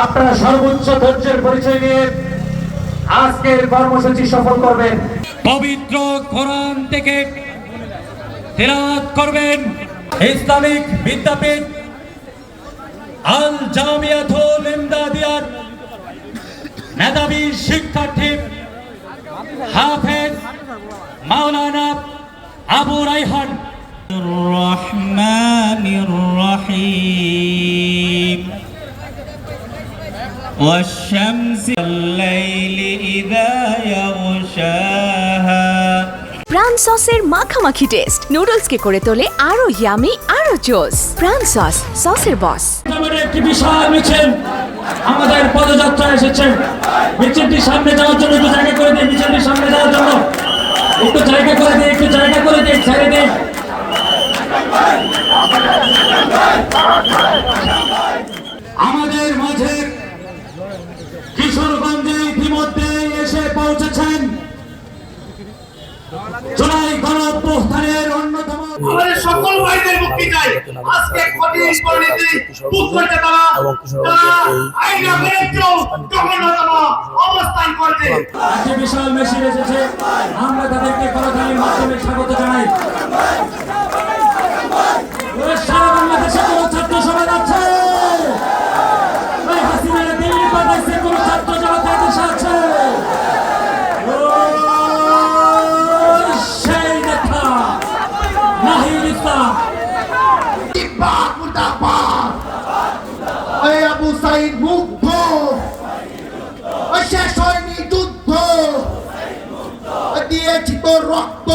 আপনারা সর্বোচ্চ ধৈর্যের পরিচয় নিয়ে আজকের কর্মসূচি সফল করবেন। পবিত্র কোরআন থেকে তেলাওয়াত করবেন ইসলামিক বিদ্যাপীঠ আল জামিয়াতুল ইমদাদিয়ার মেধাবী শিক্ষার্থী হাফেজ মাওলানা আবু রাইহান। রহমানির রহিম والشمس والليل إذا يغشاها। প্রাণ সসের মাখামাখি টেস্ট নুডলসকে করে তোলে আরো ইয়ামি আরো জোস। প্রাণ সস, সসের বস। আমাদের একটি বিশাল মিছিল আমাদের পদযাত্রা এসেছে। মিছিলটি সামনে যাওয়ার জন্য একটু জায়গা করে দিন। মিছিলটি সামনে যাওয়ার জন্য একটু জায়গা করে দিন, একটু জায়গা করে দিন, ছেড়ে দিন। আমাদের মাঝে কিশোরগঞ্জে ইতিমধ্যে এসে পৌঁছেছেন জুলাই গণঅভ্যুত্থানের অন্যতম আমাদের সকল ভাইদের মুক্তি চাই। আজকে কঠিন পরিণতি ভোগ করতে তারা আইনা বিরুদ্ধ জঘন্যতম অবস্থান করছে। আজকে বিশাল মেশিন এসেছে, আমরা তাদেরকে করতালির মাধ্যমে স্বাগত জানাই। সারা বাংলাদেশে কোন ছাত্র সভা যাচ্ছে? হাসিনার দিল্লি পাঠাচ্ছে, কোন ছাত্র জনতা দেশে আছে? সেই নেতা নাহিদ ইসলাম। আবু সাইদ মুগ্ধ, শেষ হয়নি যুদ্ধ, দিয়েছি তোর রক্ত,